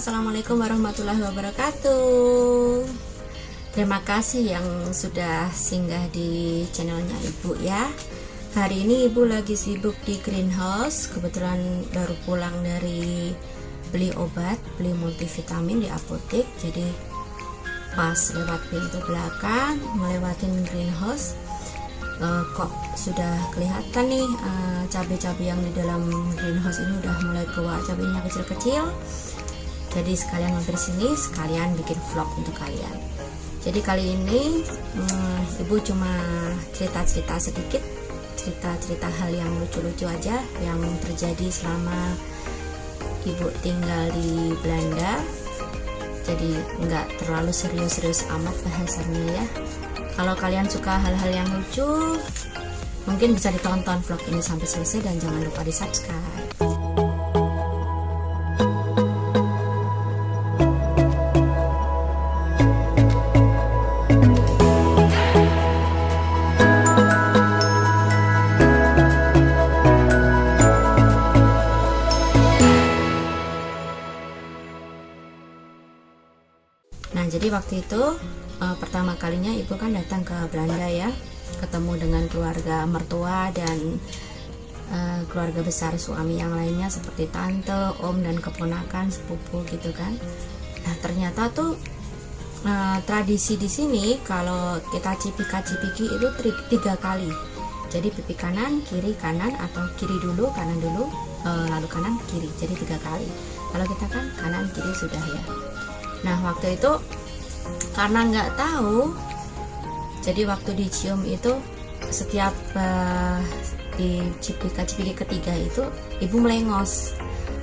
Assalamualaikum warahmatullahi wabarakatuh. Terima kasih yang sudah singgah di channelnya Ibu ya. Hari ini Ibu lagi sibuk di greenhouse. Kebetulan baru pulang dari beli obat, beli multivitamin di apotek. Jadi pas lewat pintu belakang, melewatin greenhouse, kok sudah kelihatan nih cabai-cabai yang di dalam greenhouse ini udah mulai keluar cabainya kecil-kecil. Jadi sekalian mampir sini, sekalian bikin vlog untuk kalian. Jadi kali ini Ibu cuma cerita-cerita sedikit, cerita-cerita hal yang lucu-lucu aja yang terjadi selama Ibu tinggal di Belanda. Jadi nggak terlalu serius-serius amat bahasannya ya. Kalau kalian suka hal-hal yang lucu, mungkin bisa ditonton vlog ini sampai selesai dan jangan lupa di subscribe. Nah, jadi waktu itu pertama kalinya Ibu kan datang ke Belanda ya, ketemu dengan keluarga mertua dan keluarga besar suami yang lainnya seperti tante, om dan keponakan, sepupu gitu kan. Nah, ternyata tuh tradisi di sini kalau kita cipika-cipiki itu 3 kali. Jadi pipi kanan, kiri, kanan, atau kiri dulu, kanan dulu, lalu kanan, kiri. Jadi 3 kali. Kalau kita kan kanan, kiri sudah ya. Nah, waktu itu karena nggak tahu, jadi waktu dicium itu setiap di cipika-cipiki ketiga itu Ibu melengos.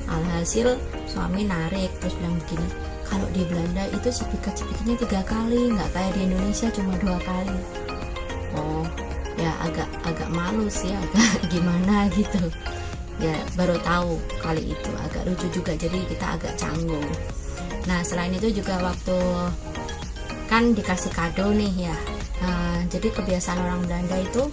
Alhasil suami narik terus bilang begini, kalau di Belanda itu cipika-cipikinya 3 kali, nggak kayak di Indonesia cuma 2 kali. Oh ya, agak malu sih, agak gimana gitu ya, baru tahu kali itu, agak lucu juga, jadi kita agak canggung. Nah, selain itu juga waktu kan dikasih kado nih ya. Jadi kebiasaan orang Belanda itu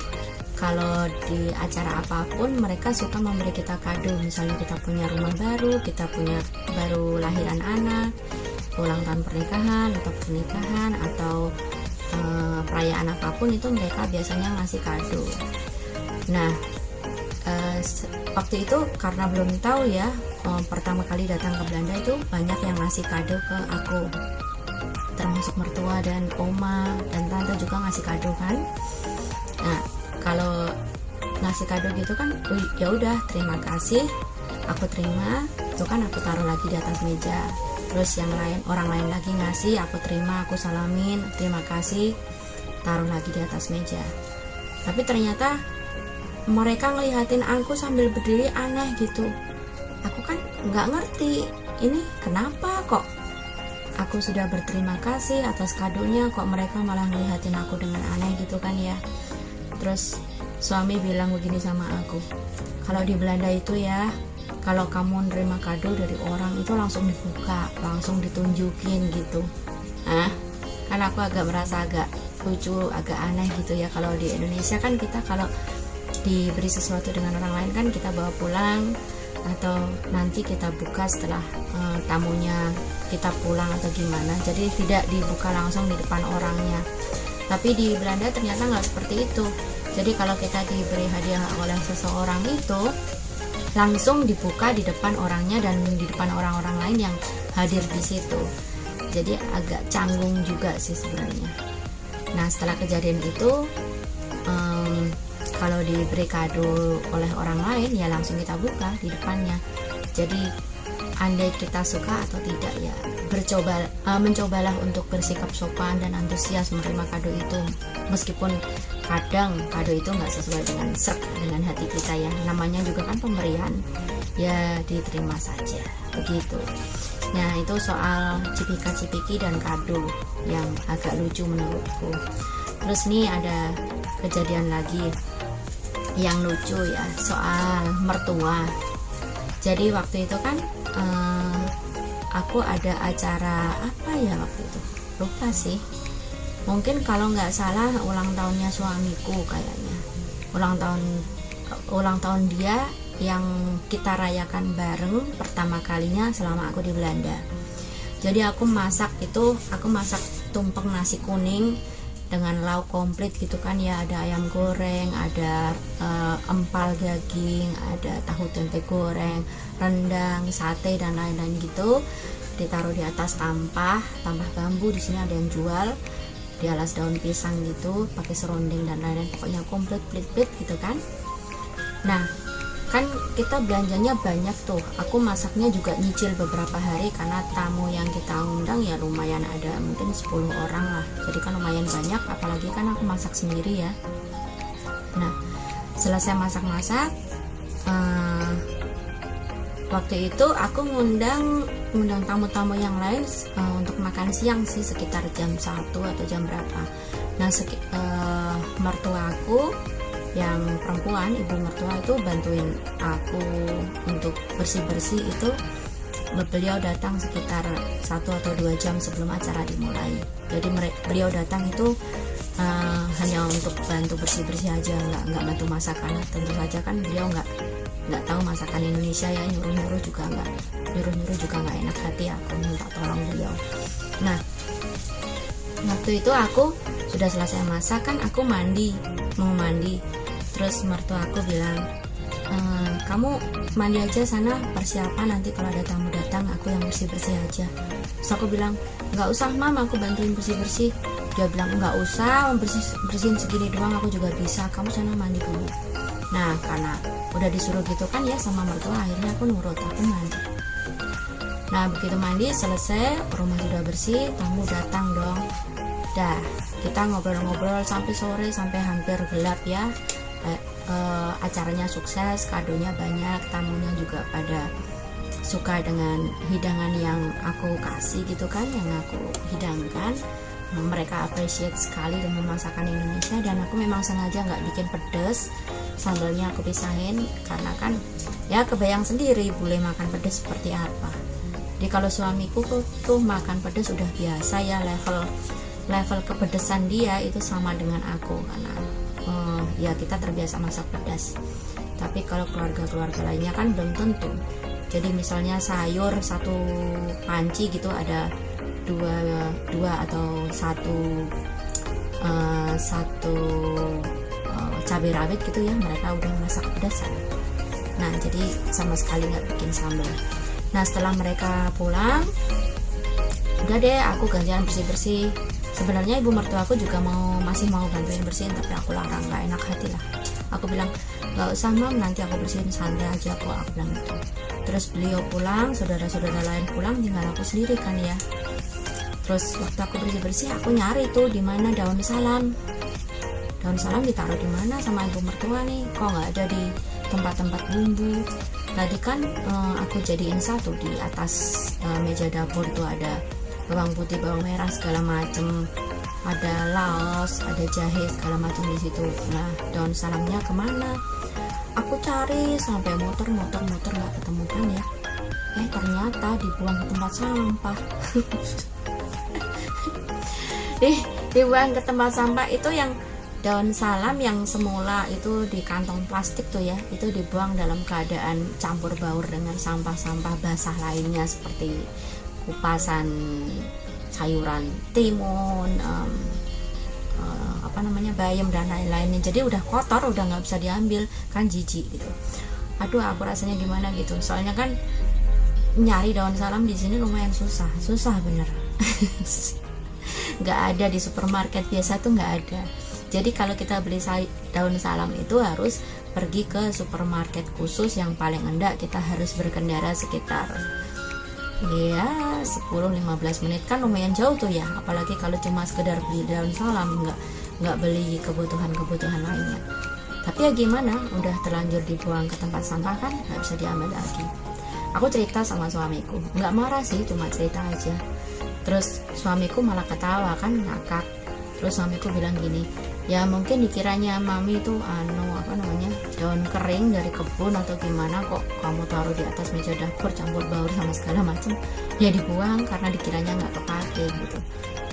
kalau di acara apapun mereka suka memberi kita kado. Misalnya kita punya rumah baru, kita punya baru lahiran anak, ulang tahun pernikahan atau pernikahan atau perayaan apapun itu mereka biasanya ngasih kado. Nah, waktu itu karena belum tahu ya, pertama kali datang ke Belanda itu banyak yang ngasih kado ke aku, termasuk mertua dan oma dan tante juga ngasih kado kan. Nah, kalau ngasih kado gitu kan, ya udah terima kasih, aku terima, itu kan aku taruh lagi di atas meja. Terus yang lain, orang lain lagi ngasih, aku terima, aku salamin, terima kasih, taruh lagi di atas meja. Tapi ternyata mereka ngelihatin aku sambil berdiri aneh gitu. Aku kan nggak ngerti ini kenapa kok aku sudah berterima kasih atas kadonya, kok mereka malah ngelihatin aku dengan aneh gitu kan ya. Terus suami bilang begini sama aku, kalau di Belanda itu ya, kalau kamu nerima kado dari orang itu langsung dibuka, langsung ditunjukin gitu. Kan aku agak merasa agak lucu, agak aneh gitu ya. Kalau di Indonesia kan kita kalau diberi sesuatu dengan orang lain kan kita bawa pulang atau nanti kita buka setelah tamunya kita pulang atau gimana, jadi tidak dibuka langsung di depan orangnya. Tapi di Belanda ternyata nggak seperti itu. Jadi kalau kita diberi hadiah oleh seseorang itu langsung dibuka di depan orangnya dan di depan orang-orang lain yang hadir di situ. Jadi agak canggung juga sih sebenarnya. Nah, setelah kejadian itu kalau diberi kado oleh orang lain ya langsung kita buka di depannya. Jadi andai kita suka atau tidak ya mencobalah untuk bersikap sopan dan antusias menerima kado itu, meskipun kadang kado itu nggak sesuai dengan hati kita ya. Namanya juga kan pemberian, ya diterima saja begitu. Nah, itu soal cipika-cipiki dan kado yang agak lucu menurutku. Terus nih ada kejadian lagi yang lucu ya, soal mertua. Jadi waktu itu kan aku ada acara apa ya waktu itu, lupa sih, mungkin kalau nggak salah ulang tahunnya suamiku kayaknya, ulang tahun dia yang kita rayakan bareng pertama kalinya selama aku di Belanda. Jadi aku masak tumpeng nasi kuning dengan lauk komplit gitu kan ya, ada ayam goreng, ada empal daging, ada tahu tempe goreng, rendang, sate dan lain-lain gitu. Ditaruh di atas tampah bambu, di sini ada yang jual, dialas daun pisang gitu, pakai serunding dan lain-lain, pokoknya komplit plit gitu kan. Nah, kan kita belanjanya banyak tuh, aku masaknya juga nyicil beberapa hari karena tamu yang kita undang ya lumayan, ada mungkin 10 orang lah, jadi kan lumayan banyak, apalagi kan aku masak sendiri ya. Nah, selesai masak-masak, waktu itu aku ngundang tamu-tamu yang lain untuk makan siang sih, sekitar jam 1 atau jam berapa. Nah, mertua aku yang perempuan, ibu mertua itu bantuin aku untuk bersih-bersih itu. Beliau datang sekitar 1 atau 2 jam sebelum acara dimulai. Jadi beliau datang itu hanya untuk bantu bersih-bersih aja, nggak bantu masakan. Tentu saja kan beliau nggak tahu masakan Indonesia ya, nyuruh-nyuruh juga nggak enak hati, aku minta tolong beliau. Nah, waktu itu aku sudah selesai masak kan, aku mau mandi. Terus mertua aku bilang, kamu mandi aja sana, persiapan nanti kalau ada tamu datang aku yang bersih-bersih aja. Terus aku bilang, nggak usah mam, aku bantuin bersih-bersih. Dia bilang, nggak usah, bersihin segini doang aku juga bisa, kamu sana mandi dulu. Nah, karena udah disuruh gitu kan ya sama mertua, akhirnya aku nurut, aku mandi. Nah, begitu mandi selesai, rumah sudah bersih, tamu datang dong. Dah, kita ngobrol-ngobrol sampai sore, sampai hampir gelap ya. Acaranya sukses, kadonya banyak, tamunya juga pada suka dengan hidangan yang aku kasih gitu kan, yang aku hidangkan. Mereka appreciate sekali dengan masakan Indonesia, dan aku memang sengaja nggak bikin pedas, sambalnya aku pisahin karena kan ya kebayang sendiri bule makan pedas seperti apa. Jadi kalau suamiku tuh makan pedas udah biasa ya, level kepedesan dia itu sama dengan aku karena ya kita terbiasa masak pedas. Tapi kalau keluarga lainnya kan belum tentu. Jadi misalnya sayur satu panci gitu ada dua atau satu cabai rawit gitu ya, mereka udah masak pedas. Nah, jadi sama sekali nggak bikin sambal. Nah, setelah mereka pulang, udah deh aku gantian bersih-bersih. Sebenarnya ibu mertua aku juga masih mau bantuin bersihin, tapi aku larang, nggak enak hati lah. Aku bilang, nggak usah mam, nanti aku bersihin, santai aja kok, aku bilang gitu. Terus beliau pulang, saudara-saudara lain pulang, tinggal aku sendiri kan ya. Terus waktu aku bersih-bersih, aku nyari tuh di mana daun salam. Daun salam ditaruh di mana sama ibu mertua nih? Kok nggak ada di tempat-tempat bumbu? Tadi kan aku jadiin satu di atas meja dapur tuh, ada bawang putih, bawang merah segala macem, ada laos, ada jahe segala macam di situ. Nah, daun salamnya kemana? Aku cari sampai muter nggak ketemu kan ya. Ternyata dibuang ke tempat sampah. Dibuang ke tempat sampah itu yang daun salam yang semula itu di kantong plastik tuh ya, itu dibuang dalam keadaan campur baur dengan sampah-sampah basah lainnya seperti kupasan sayuran timun, bayam dan lain-lainnya. Jadi udah kotor, udah nggak bisa diambil kan, jijik gitu. Aduh, aku rasanya gimana gitu. Soalnya kan nyari daun salam di sini lumayan susah bener. Nggak ada di supermarket biasa tuh, nggak ada. Jadi kalau kita beli daun salam itu harus pergi ke supermarket khusus yang paling enggak kita harus berkendara sekitar ya 10-15 menit, kan lumayan jauh tuh ya. Apalagi kalau cuma sekedar beli daun salam, nggak beli kebutuhan lainnya. Tapi ya gimana, udah terlanjur dibuang ke tempat sampah kan, nggak bisa diambil lagi. Aku cerita sama suamiku, nggak marah sih, cuma cerita aja. Terus suamiku malah ketawa kan, ngakak. Terus suamiku bilang gini, ya mungkin dikiranya mami itu daun kering dari kebun atau gimana, kok kamu taruh di atas meja dapur campur baur sama segala macam. Ya dibuang karena dikiranya nggak kepake gitu.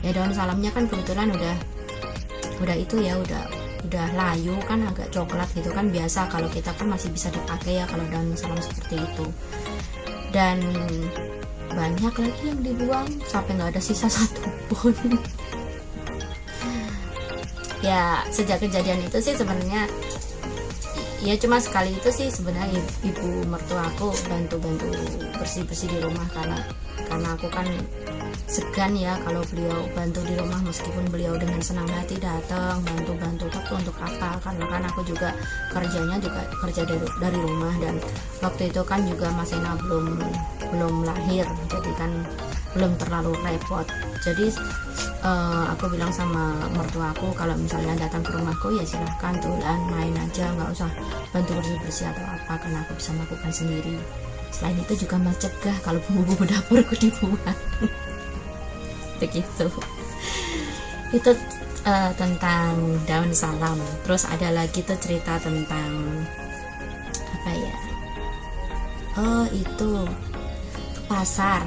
Ya daun salamnya kan kebetulan udah itu ya, udah udah layu kan, agak coklat gitu kan, biasa kalau kita kan masih bisa dipakai ya kalau daun salam seperti itu. Dan banyak lagi yang dibuang sampai nggak ada sisa satupun. Ya sejak kejadian itu sih sebenarnya ya cuma sekali itu sih sebenarnya ibu mertua aku bantu-bantu bersih-bersih di rumah, karena aku kan segan ya kalau beliau bantu di rumah, meskipun beliau dengan senang hati datang bantu-bantu, tapi untuk apa, karena kan aku juga kerjanya juga kerja dari rumah, dan waktu itu kan juga Mas Ena belum lahir, jadi kan belum terlalu repot. Jadi aku bilang sama mertua aku, kalau misalnya datang ke rumahku ya silahkan tulan main aja, nggak usah bantu bersih-bersih atau apa, karena aku bisa melakukan sendiri. Selain itu juga mencegah kalau bumbu-bumbu dapurku dibuang. Begitu. Itu tentang daun salam. Terus ada lagi tuh cerita tentang apa ya, oh itu ke pasar.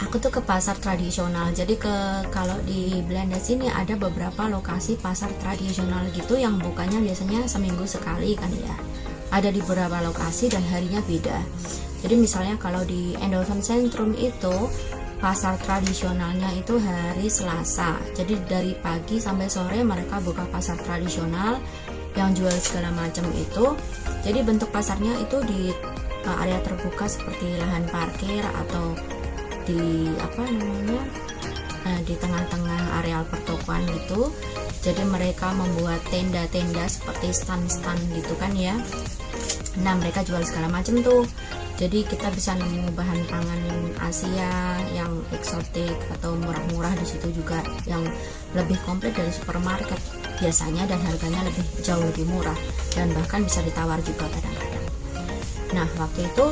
Aku tuh ke pasar tradisional. Jadi kalau di Belanda sini ada beberapa lokasi pasar tradisional gitu yang bukanya biasanya seminggu sekali kan ya. Ada di beberapa lokasi dan harinya beda. Jadi misalnya kalau di Eindhoven Centrum itu pasar tradisionalnya itu hari Selasa. Jadi dari pagi sampai sore mereka buka pasar tradisional yang jual segala macam itu. Jadi bentuk pasarnya itu di area terbuka seperti lahan parkir atau di apa namanya di tengah-tengah areal pertokoan gitu. Jadi mereka membuat tenda-tenda seperti stand-stand gitu kan ya. Nah mereka jual segala macam tuh. Jadi kita bisa nemu bahan pangan Asia yang eksotik atau murah-murah di situ juga, yang lebih komplit dari supermarket biasanya, dan harganya jauh lebih murah, dan bahkan bisa ditawar juga kadang-kadang. Nah waktu itu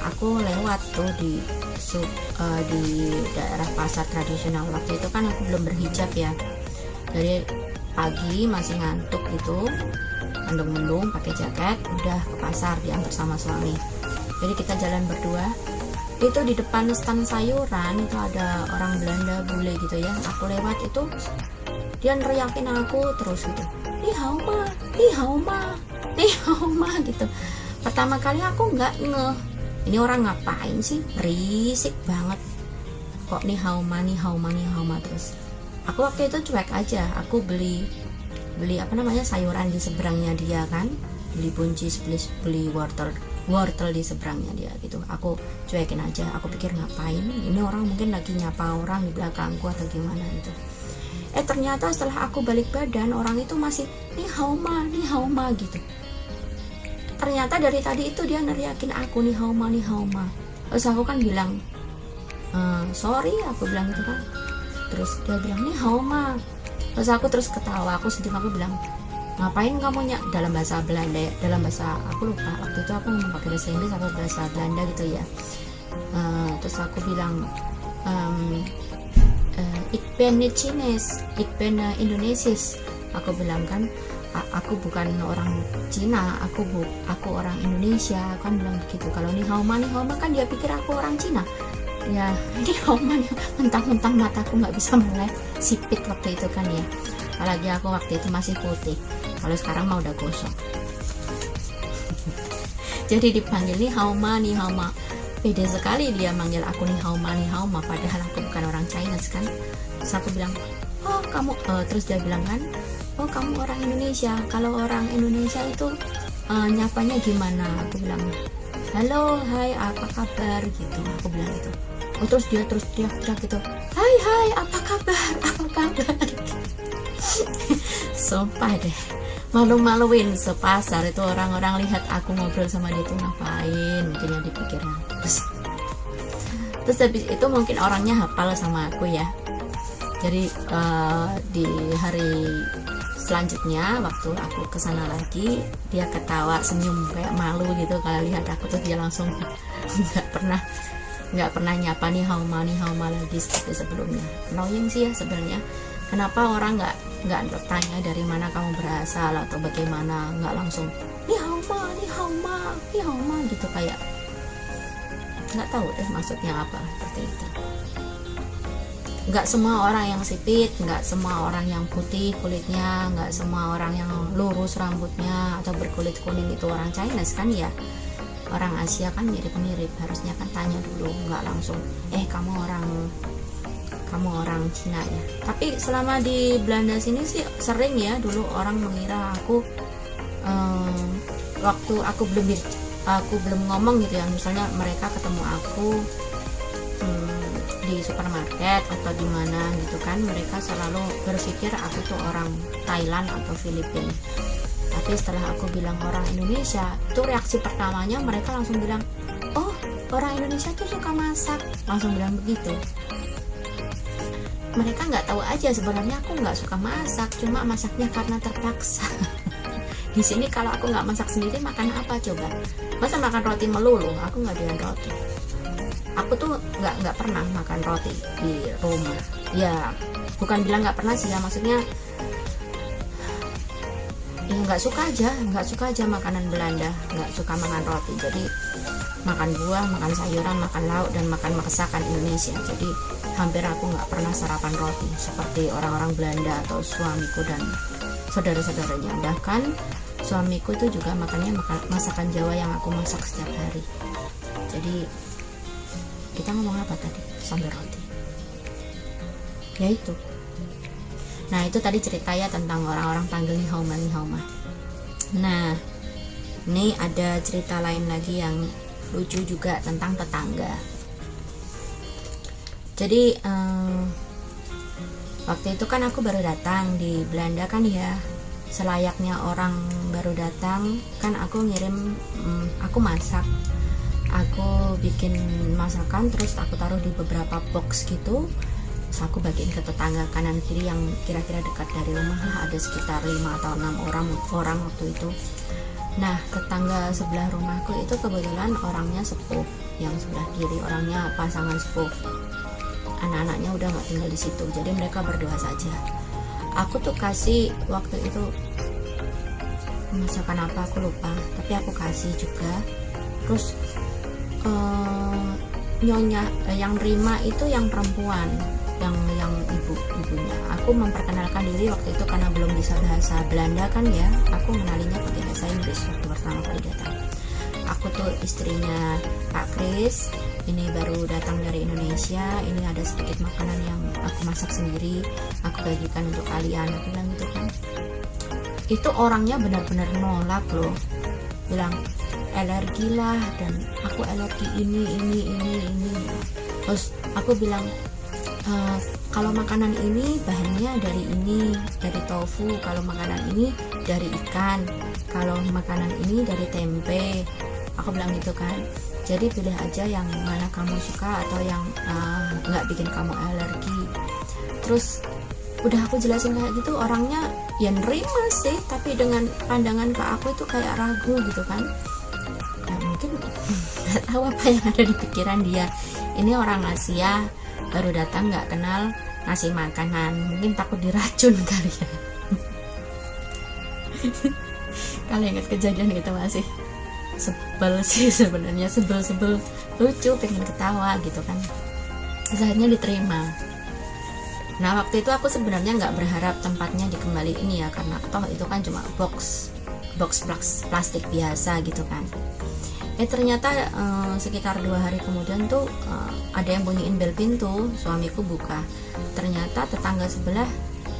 aku lewat tuh di daerah pasar tradisional. Waktu itu kan aku belum berhijab ya, dari pagi masih ngantuk gitu, mendung-mendung pakai jaket, udah ke pasar diantar sama suami. Jadi kita jalan berdua. Itu di depan stand sayuran itu ada orang Belanda bule gitu ya. Aku lewat itu dia neriakin aku terus gitu, "Ni hao ma, ni hao ma, ni hao ma" gitu. Pertama kali aku nggak ngeh, ini orang ngapain sih, berisik banget kok ni hao ma, ni hao ma, ni hao ma terus. Aku waktu itu cuek aja, aku beli apa namanya sayuran di seberangnya dia kan, beli buncis, beli wortel di seberangnya dia gitu. Aku cuekin aja, aku pikir ngapain, ini orang mungkin lagi nyapa orang di belakangku atau gimana gitu. Ternyata setelah aku balik badan, orang itu masih ni hao ma gitu. Ternyata dari tadi itu dia neriakin aku ni hao ma. Terus aku kan bilang sorry, aku bilang gitu kan. Terus dia bilang ni hao ma. Terus aku terus ketawa, aku sedih, aku bilang ngapain kamu dalam bahasa Belanda ya, dalam bahasa aku lupa waktu itu aku ngomong pakai bahasa Inggris atau bahasa Belanda gitu ya. Terus aku bilang ik ben niet Chinees, ik ben Indonesisch. Aku bilang kan aku bukan orang Cina, aku orang Indonesia. Aku kan bilang begitu. Kalau ni hao ma kan dia pikir aku orang Cina. Ya ini Oman, mentang-mentang mataku nggak bisa melek, sipit waktu itu kan ya, apalagi aku waktu itu masih putih, kalau sekarang mah udah gosong. Jadi dipanggil nih Hauma, pede sekali dia manggil aku nih Hauma, padahal aku bukan orang Chinese kan. Terus aku bilang, oh kamu, terus dia bilang kan, oh kamu orang Indonesia, kalau orang Indonesia itu nyapanya gimana? Aku bilang, halo, hai, apa kabar gitu, aku bilang gitu. Oh terus dia teriak gitu, hai, apa kabar. Sumpah deh, malu-maluin sepasar itu, orang-orang lihat aku ngobrol sama dia tuh ngapain, mungkin yang dipikirnya. Terus habis itu mungkin orangnya hafal sama aku ya. Jadi di hari selanjutnya waktu aku kesana lagi, dia ketawa senyum kayak malu gitu kalau lihat aku, tuh dia langsung nggak pernah nyapa nih hauma lagi seperti sebelumnya. Annoying sih ya sebenarnya, kenapa orang nggak bertanya dari mana kamu berasal atau bagaimana, nggak langsung nih hauma gitu, kayak nggak tahu deh maksudnya apa seperti itu. nggak semua orang yang sipit, nggak semua orang yang putih kulitnya, nggak semua orang yang lurus rambutnya atau berkulit kuning itu orang Chinese kan ya. Orang Asia kan mirip-mirip, harusnya kan tanya dulu, nggak langsung kamu orang Cina ya. Tapi selama di Belanda sini sih sering ya, dulu orang mengira aku waktu aku belum ngomong gitu ya, misalnya mereka ketemu aku di supermarket atau di mana gitu kan, mereka selalu berpikir aku tuh orang Thailand atau Filipina. Tapi setelah aku bilang orang Indonesia, itu reaksi pertamanya mereka langsung bilang, oh orang Indonesia tuh suka masak, langsung bilang begitu. Mereka nggak tahu aja sebenarnya aku nggak suka masak, cuma masaknya karena terpaksa. Di sini kalau aku nggak masak sendiri, makan apa coba? Masa makan roti melulu? Aku nggak doyan roti. Aku tuh nggak pernah makan roti di rumah. Ya bukan bilang nggak pernah sih ya, maksudnya ya nggak suka aja makanan Belanda, nggak suka makan roti. Jadi makan buah, makan sayuran, makan lauk, dan makan masakan Indonesia. Jadi hampir aku nggak pernah sarapan roti seperti orang-orang Belanda atau suamiku dan saudara-saudaranya. Bahkan suamiku itu juga makannya masakan Jawa yang aku masak setiap hari. Jadi kita ngomong apa tadi? Sambil roti ya itu. Nah itu tadi cerita ya tentang orang-orang panggil Nihauma. Nah ini ada cerita lain lagi yang lucu juga tentang tetangga. Jadi waktu itu kan aku baru datang di Belanda kan ya, selayaknya orang baru datang kan aku ngirim, aku masak, aku bikin masakan terus aku taruh di beberapa box gitu, terus aku bagiin ke tetangga kanan kiri yang kira-kira dekat dari rumah lah, ada sekitar 5 atau 6 orang waktu itu. Nah tetangga sebelah rumahku itu kebetulan orangnya sepuh, yang sebelah kiri orangnya pasangan sepuh, anak-anaknya udah nggak tinggal di situ, jadi mereka berdua saja. Aku tuh kasih waktu itu masakan apa aku lupa, tapi aku kasih juga. Terus nyonya yang terima itu yang perempuan, yang ibunya. Aku memperkenalkan diri waktu itu karena belum bisa bahasa Belanda kan ya, aku mengenalinya pakai bahasa Inggris waktu pertama kali datang. Aku tuh istrinya Pak Kris, ini baru datang dari Indonesia, ini ada sedikit makanan yang aku masak sendiri, aku bagikan untuk kalian. Aku bilang gitu kan. Itu orangnya benar-benar nolak loh, bilang alergi lah, dan aku alergi ini. Terus aku bilang kalau makanan ini bahannya dari ini, dari tofu, kalau makanan ini dari ikan, kalau makanan ini dari tempe, aku bilang gitu kan. Jadi pilih aja yang mana kamu suka atau yang nggak bikin kamu alergi. Terus udah aku jelasin kayak gitu, orangnya ya nerima sih, tapi dengan pandangan ke aku itu kayak ragu gitu kan. Ya mungkin nggak tahu apa yang ada di pikiran dia. Ini orang Asia baru datang, nggak kenal, ngasih makanan, mungkin takut diracun kali ya. Kalau ingat kejadian gitu masih sebel sih sebenarnya, sebel lucu, pengen ketawa gitu kan. Akhirnya diterima. Nah waktu itu aku sebenarnya nggak berharap tempatnya dikembaliin ya, karena toh itu kan cuma box plastik biasa gitu kan. Ternyata sekitar 2 hari kemudian tuh ada yang bunyiin bel pintu, suamiku buka. Ternyata tetangga sebelah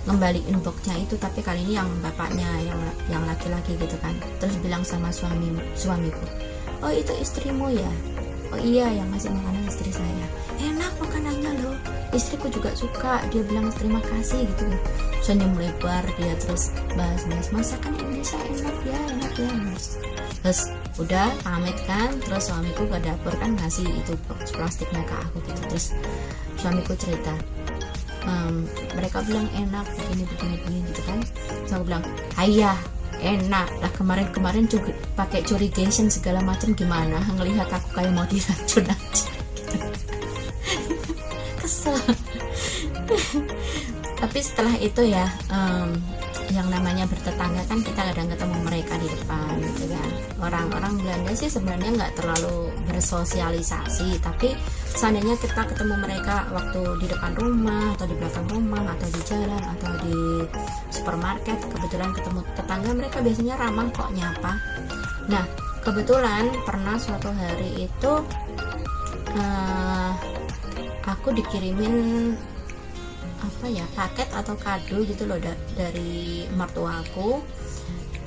ngembaliin boxnya itu, tapi kali ini yang bapaknya, yang laki-laki gitu kan. Terus bilang sama suamiku, oh itu istrimu ya? Oh iya, yang ngasih makanan istri saya. Enak makanannya loh, istriku juga suka. Dia bilang terima kasih gitu. Senyum lebar dia, terus bahas masakan Indonesia enak ya. Terus udah pamit kan, terus suamiku ke dapur kan ngasih itu box plastiknya ke aku gitu. Terus suamiku cerita, mereka bilang enak begini gitu kan. Terus aku bilang ayah enak lah, kemarin juga pakai curigation segala macam, gimana ngelihat aku kayak mau diracun aja gitu. Kesel. Tapi setelah itu ya yang namanya bertetangga kan kita kadang ketemu mereka di depan gitu kan. Orang-orang Belanda sih sebenarnya nggak terlalu bersosialisasi, tapi seandainya kita ketemu mereka waktu di depan rumah atau di belakang rumah atau di jalan atau di supermarket, kebetulan ketemu tetangga, mereka biasanya ramah kok, nyapa. Nah kebetulan pernah suatu hari itu aku dikirimin apa ya, paket atau kado gitu loh dari mertuaku,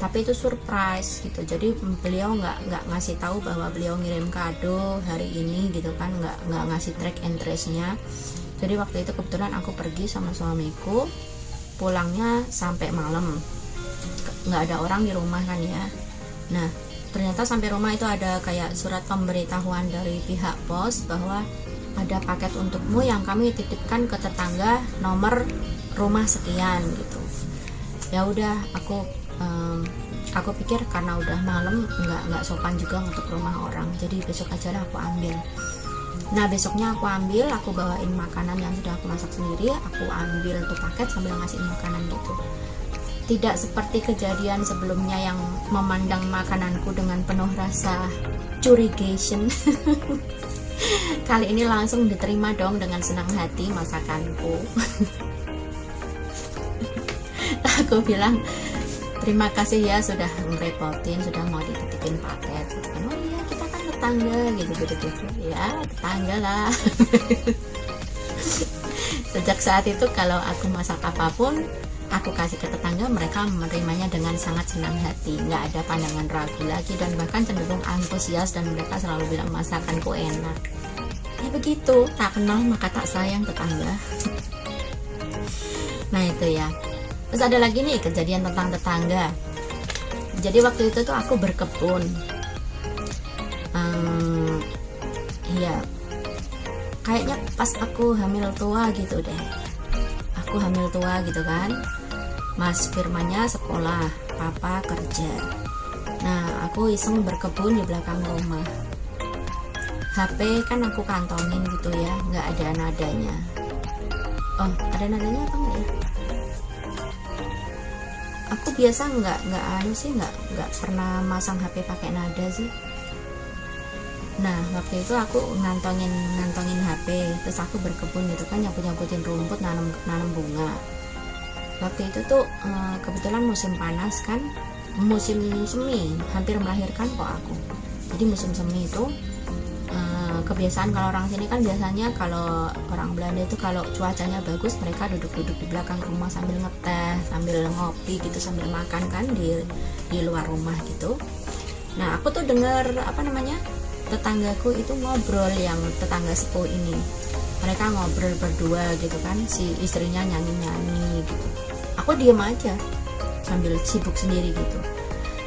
tapi itu surprise gitu. Jadi beliau nggak ngasih tahu bahwa beliau ngirim kado hari ini gitu kan, nggak ngasih track and trace-nya. Jadi waktu itu kebetulan aku pergi sama suamiku, pulangnya sampai malam, nggak ada orang di rumah kan ya. Nah ternyata sampai rumah itu ada kayak surat pemberitahuan dari pihak pos bahwa ada paket untukmu yang kami titipkan ke tetangga nomor rumah sekian gitu. Ya udah, aku pikir karena udah malam nggak sopan juga untuk rumah orang, jadi besok aja lah aku ambil. Nah besoknya aku ambil, aku bawain makanan yang sudah aku masak sendiri, aku ambil tuh paket sambil ngasihin makanan gitu. Tidak seperti kejadian sebelumnya yang memandang makananku dengan penuh rasa curigation. Kali ini langsung diterima dong dengan senang hati masakanku. Aku bilang terima kasih ya sudah ngerepotin, sudah mau dititipin paket. Oh iya kita kan tetangga gitu. Ya tetangga lah. Sejak saat itu kalau aku masak apapun aku kasih ke tetangga, mereka menerimanya dengan sangat senang hati, nggak ada pandangan ragu lagi, dan bahkan cenderung antusias, dan mereka selalu bilang masakanku enak. Ya begitu, tak kenal maka tak sayang tetangga. Nah itu ya. Terus ada lagi nih kejadian tentang tetangga. Jadi waktu itu tuh aku berkebun. Iya, kayaknya pas aku hamil tua gitu deh. Aku hamil tua gitu kan. Mas Firmannya sekolah, papa kerja. Nah aku iseng berkebun di belakang rumah. HP kan aku kantongin gitu ya, nggak ada nadanya. Oh ada nadanya apa nggak ya? Aku biasa nggak pernah masang HP pakai nada sih. Nah waktu itu aku ngantongin HP, terus aku berkebun gitu kan, nyaputin rumput, nanam bunga. Waktu itu tuh kebetulan musim panas kan, musim semi, hampir melahirkan kok aku. Jadi musim semi itu kebiasaan kalau orang sini kan biasanya kalau orang Belanda itu kalau cuacanya bagus mereka duduk-duduk di belakang rumah sambil ngeteh, sambil ngopi gitu, sambil makan kan di luar rumah gitu. Nah aku tuh dengar tetanggaku itu ngobrol, yang tetangga sepuh ini. Mereka ngobrol berdua gitu kan, si istrinya nyanyi-nyanyi gitu. Aku diem aja sambil sibuk sendiri gitu.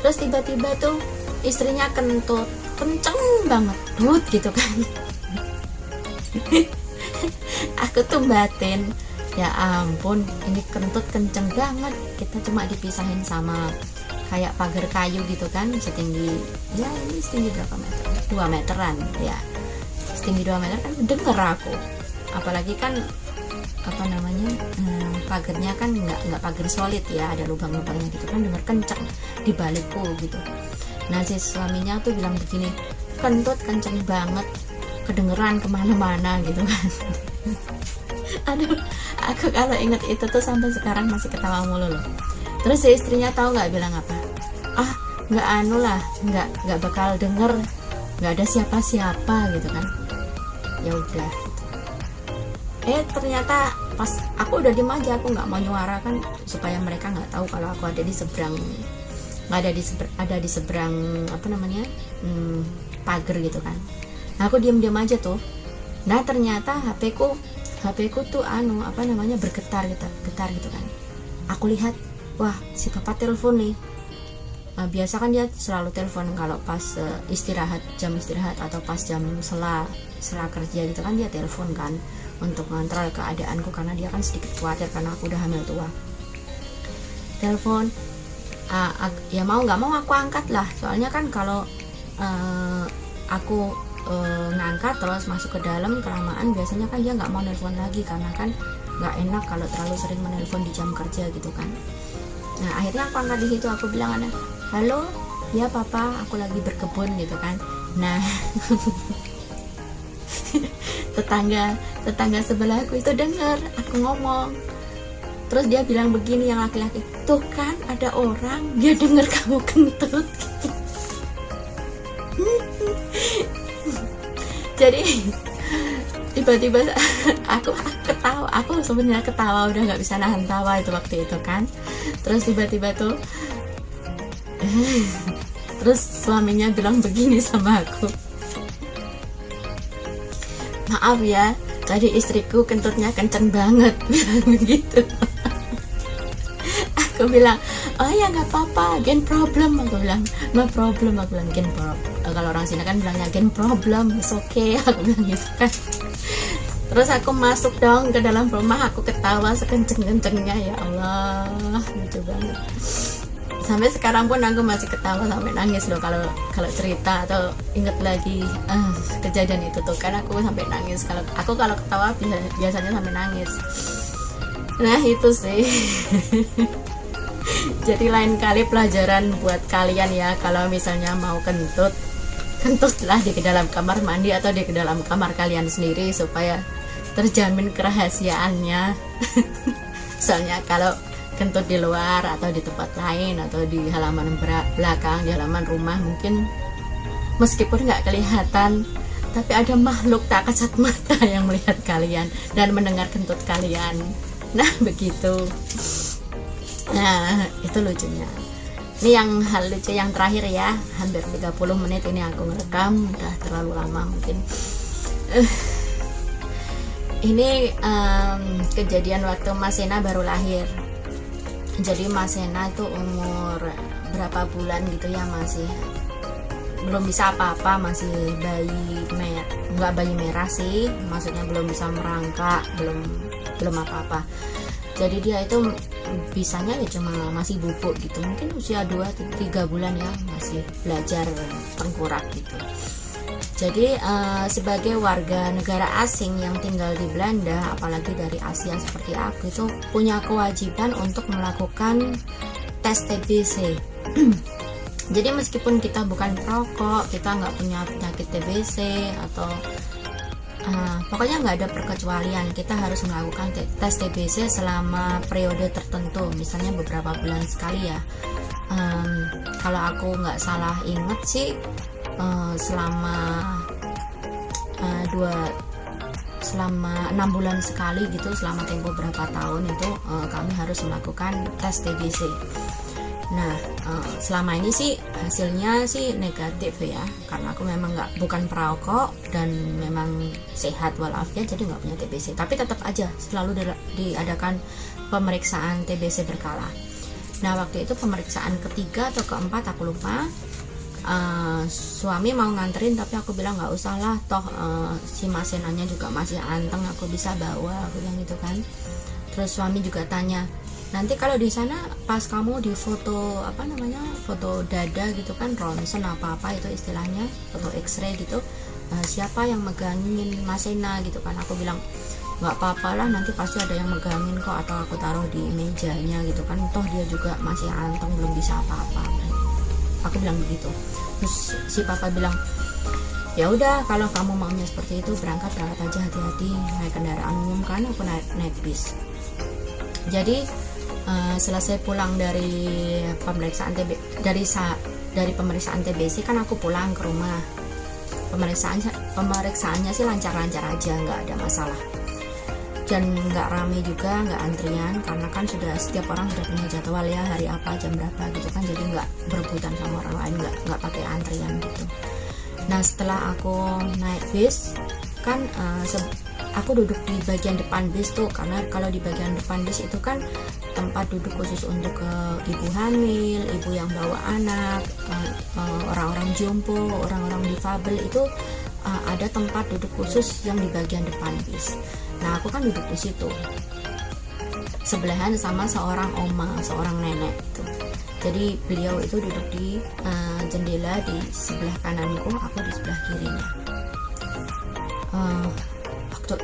Terus tiba-tiba tuh istrinya kentut kenceng banget, gitu kan. Aku tuh batin, ya ampun ini kentut kenceng banget. Kita cuma dipisahin sama kayak pagar kayu gitu kan, setinggi, ya ini setinggi berapa meter? 2 meteran ya, setinggi 2 meter kan denger aku. Apalagi kan pagarnya kan nggak pagar solid ya, ada lubang-lubangnya gitu kan, denger kenceng di balikku gitu. Nah si suaminya tuh bilang begini, kentut kenceng banget, kedengeran kemana-mana gitu kan. Aduh, aku kalau inget itu tuh sampai sekarang masih ketawa mulu loh. Terus si istrinya tahu nggak bilang apa? Ah nggak bakal denger, nggak ada siapa-siapa gitu kan. Ya udah. Ternyata pas aku udah diem aja, aku nggak mau nyuara kan supaya mereka nggak tahu kalau aku ada di seberang, ada di seberang pagar gitu kan. Nah aku diem aja tuh. Nah ternyata HP ku tuh bergetar gitu kan. Aku lihat, wah si papa telepon nih. Nah, biasa kan dia selalu telepon kalau pas jam istirahat atau pas jam sela kerja gitu kan, dia telepon kan untuk ngontrol keadaanku, karena dia kan sedikit khawatir karena aku udah hamil tua. Telepon, ya mau nggak mau aku angkat lah, soalnya kan kalau aku ngangkat terus masuk ke dalam kelamaan, biasanya kan dia nggak mau nelpon lagi, karena kan nggak enak kalau terlalu sering menelpon di jam kerja gitu kan. Nah akhirnya aku angkat di situ, aku bilang, halo ya papa, aku lagi berkebun gitu kan. Nah tetangga sebelahku itu dengar aku ngomong, terus dia bilang begini, yang laki-laki, tuh kan ada orang, dia dengar kamu kentut gitu. Jadi tiba-tiba aku ketawa, aku sebenarnya ketawa, udah nggak bisa nahan tawa itu waktu itu kan. Terus tiba-tiba tuh terus suaminya bilang begini sama aku, maaf ya, tadi istriku kentutnya kenceng banget, bilang begitu. Aku bilang, oh ya nggak apa-apa, gen problem, aku bilang, no problem, aku bilang gen problem. Kalau orang sini kan bilangnya gen problem, it's okay, aku bilang gitu kan. Terus aku masuk dong ke dalam rumah, aku ketawa sekenceng-kencengnya, ya Allah, lucu banget. Sampai sekarang pun aku masih ketawa sampai nangis loh kalau cerita atau inget lagi kejadian itu tuh kan, aku sampai nangis. Kalau ketawa biasanya sampai nangis. Nah itu sih. Jadi lain kali pelajaran buat kalian ya, kalau misalnya mau kentutlah di dalam kamar mandi atau di dalam kamar kalian sendiri supaya terjamin kerahasiaannya. Soalnya kalau kentut di luar atau di tempat lain atau di halaman belakang, di halaman rumah, mungkin meskipun nggak kelihatan, tapi ada makhluk tak kasat mata yang melihat kalian dan mendengar kentut kalian. Nah begitu. Nah itu lucunya. Ini yang hal lucu yang terakhir ya, hampir 30 menit ini aku ngerekam, udah terlalu lama mungkin. Ini kejadian waktu Mas Sena baru lahir. Jadi Mas Sena itu umur berapa bulan gitu ya, masih belum bisa apa-apa, masih nggak bayi merah sih, maksudnya belum bisa merangkak, belum apa-apa. Jadi dia itu bisanya ya cuma masih bubuk gitu, mungkin usia 2-3 bulan ya, masih belajar tengkorak gitu. Jadi sebagai warga negara asing yang tinggal di Belanda, apalagi dari Asia seperti aku, itu punya kewajiban untuk melakukan tes TBC. Jadi meskipun kita bukan perokok, kita nggak punya penyakit TBC atau pokoknya nggak ada perkecualian, kita harus melakukan tes TBC selama periode tertentu, misalnya beberapa bulan sekali ya. Kalau aku nggak salah inget sih selama 6 bulan sekali gitu, selama tempo berapa tahun itu kami harus melakukan tes TBC. Nah selama ini sih hasilnya sih negatif ya, karena aku memang bukan perokok dan memang sehat walafiat, jadi nggak punya TBC. Tapi tetap aja selalu diadakan pemeriksaan TBC berkala. Nah waktu itu pemeriksaan ketiga atau keempat aku lupa, suami mau nganterin tapi aku bilang nggak usah lah, toh si Mas Senanya juga masih anteng, aku bisa bawa, aku bilang gitu kan. Terus suami juga tanya, nanti kalau di sana pas kamu di foto foto dada gitu kan, ronsen apa itu istilahnya, foto X-ray gitu, siapa yang megangin Mas Sena gitu kan. Aku bilang nggak apa-apa lah, nanti pasti ada yang megangin kok, atau aku taruh di mejanya gitu kan, toh dia juga masih anteng, belum bisa apa-apa, aku bilang begitu. Terus si papa bilang, ya udah kalau kamu maunya seperti itu, berangkat aja, hati-hati naik kendaraan umum kan, aku naik bis. Jadi selesai pulang dari pemeriksaan dari pemeriksaan TBC kan aku pulang ke rumah. Pemeriksaannya sih lancar-lancar aja, nggak ada masalah, dan nggak rame juga, nggak antrian, karena kan setiap orang sudah punya jadwal ya, hari apa jam berapa gitu kan, jadi nggak berebutan sama orang lain, nggak pakai antrian gitu. Nah setelah aku naik bis kan, aku duduk di bagian depan bis tuh, karena kalau di bagian depan bis itu kan tempat duduk khusus untuk ibu hamil, ibu yang bawa anak, orang-orang jompo, orang-orang difabel, itu ada tempat duduk khusus yang di bagian depan bis. Nah aku kan duduk di situ sebelahan sama seorang oma, seorang nenek gitu. Jadi beliau itu duduk di jendela di sebelah kananku, aku di sebelah kirinya.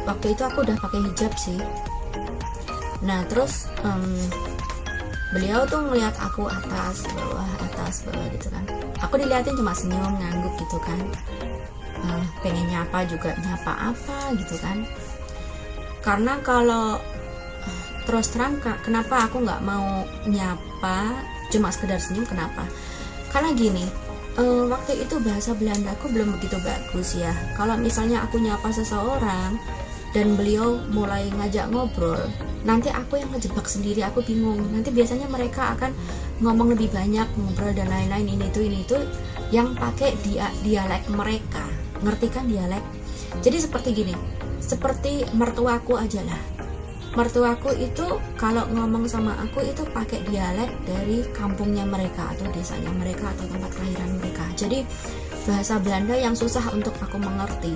Waktu itu aku udah pakai hijab sih. Nah terus beliau tuh ngeliat aku atas bawah gitu kan. Aku diliatin cuma senyum ngangguk gitu kan, pengen nyapa juga nyapa apa gitu kan. Karena kalau terus terang kenapa aku nggak mau nyapa cuma sekedar senyum, kenapa? Karena gini, waktu itu bahasa Belanda aku belum begitu bagus ya. Kalau misalnya aku nyapa seseorang dan beliau mulai ngajak ngobrol, nanti aku yang ngejebak sendiri, aku bingung. Nanti biasanya mereka akan ngomong lebih banyak, ngobrol dan lain-lain, ini itu yang pakai dialek mereka. Ngerti kan dialek? Jadi seperti gini, seperti mertuaku aja lah. Mertuaku itu kalau ngomong sama aku itu pakai dialek dari kampungnya mereka atau desanya mereka atau tempat kelahiran mereka. Jadi bahasa Belanda yang susah untuk aku mengerti.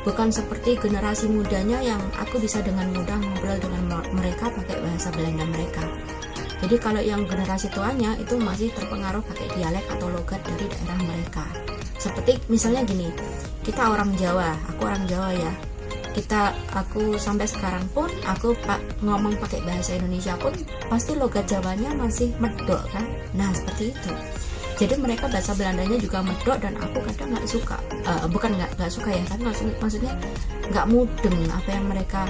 Bukan seperti generasi mudanya yang aku bisa dengan mudah ngobrol dengan mereka pakai bahasa Belanda mereka. Jadi kalau yang generasi tuanya itu masih terpengaruh pakai dialek atau logat dari daerah mereka. Seperti misalnya gini, kita orang Jawa, aku orang Jawa ya. Aku sampai sekarang pun aku ngomong pakai bahasa Indonesia pun pasti logat Jawanya masih medok kan. Nah seperti itu. Jadi mereka bahasa Belandanya juga medok dan aku kadang nggak suka, bukan nggak suka ya, kan maksudnya nggak mudeng apa yang mereka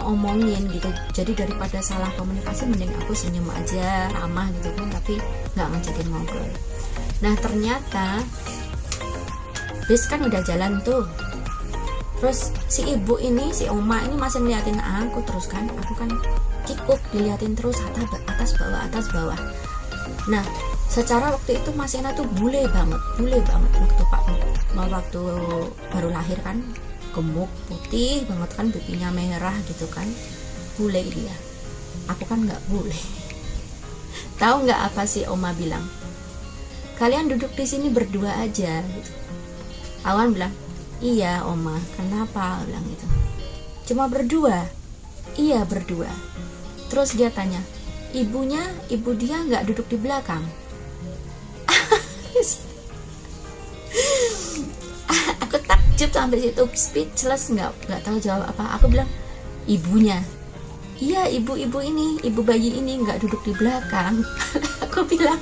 omongin gitu. Jadi daripada salah komunikasi mending aku senyum aja, ramah gitu kan, tapi nggak ngajakin ngobrol. Nah ternyata bis kan udah jalan tuh, terus si ibu ini, si oma ini masih ngeliatin aku terus kan. Aku kan kikuk diliatin terus atas bawah. Nah secara waktu itu Mas Ena tuh bule banget waktu baru lahir kan, gemuk putih banget kan, pipinya merah gitu kan, bule dia. Aku kan nggak bule. Tahu nggak apa sih oma bilang? Kalian duduk di sini berdua aja gitu. Awan bilang, iya oma, kenapa? Bilang gitu. Cuma berdua? Iya berdua. Terus dia tanya, ibu dia nggak duduk di belakang? Aku takjub sampai situ, speechless, nggak tahu jawab apa. Aku bilang, ibunya? Iya ibu ini, ibu bayi ini nggak duduk di belakang. Aku bilang,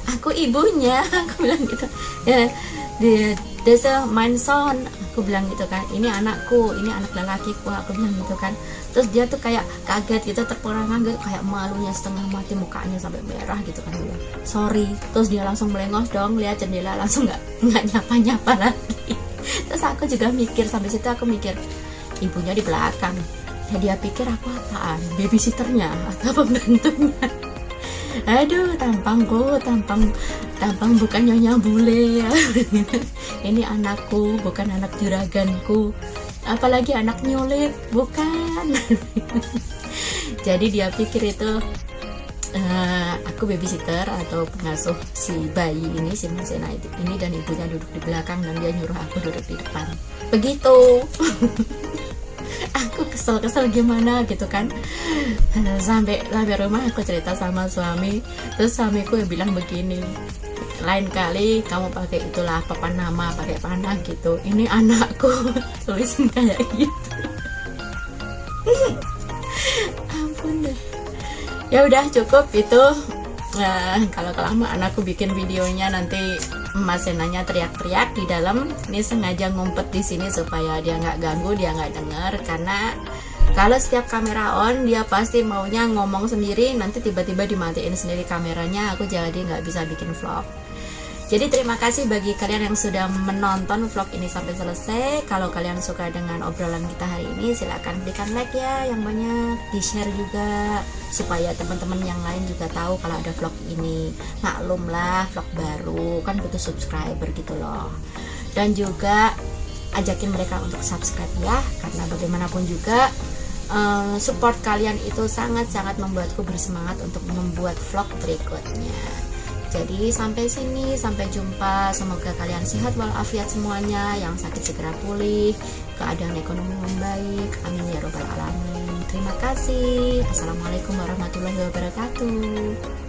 aku ibunya. Aku bilang gitu ya. Desa mein son, aku bilang gitu kan, ini anakku, ini anak lelakiku, aku bilang gitu kan. Terus dia tuh kayak kaget gitu, terperangah gitu, kayak malunya setengah mati, mukanya sampai merah gitu kan. Dia sorry. Terus dia langsung melengos dong, lihat jendela, langsung nggak nyapa lagi. Terus aku juga mikir, sampai situ aku mikir, ibunya di belakang ya, dia pikir aku apaan, babysitternya atau pembantunya. Aduh, tampang bukan nyonya bule ya. Ini anakku, bukan anak juraganku, apalagi anak nyulik, bukan. Jadi dia pikir itu aku babysitter atau pengasuh si bayi ini, si Mas Ena ini, dan ibunya duduk di belakang dan dia nyuruh aku duduk di depan. Begitu. Aku kesel gimana gitu kan. Sampai rumah aku cerita sama suami, terus suamiku bilang begini, lain kali kamu pakai itulah papan nama, pakai panah gitu, ini anakku. Tulisin kayak gitu. Ampun deh. Ya udah cukup itu. Kalau kelamaan aku bikin videonya nanti Mas Enanya teriak-teriak di dalam. Ini sengaja ngumpet di sini supaya dia nggak ganggu, dia nggak dengar. Karena kalau setiap kamera on dia pasti maunya ngomong sendiri, nanti tiba-tiba dimatiin sendiri kameranya, aku jadi nggak bisa bikin vlog. Jadi terima kasih bagi kalian yang sudah menonton vlog ini sampai selesai. Kalau kalian suka dengan obrolan kita hari ini, silahkan berikan like ya yang banyak, di share juga supaya teman-teman yang lain juga tahu kalau ada vlog ini. Maklum lah, vlog baru kan butuh subscriber gitu loh. Dan juga ajakin mereka untuk subscribe ya, karena bagaimanapun juga support kalian itu sangat-sangat membuatku bersemangat untuk membuat vlog berikutnya. Jadi sampai sini, sampai jumpa. Semoga kalian sehat walafiat semuanya, yang sakit segera pulih, keadaan ekonomi membaik, amin ya robbal alamin. Terima kasih. Assalamualaikum warahmatullahi wabarakatuh.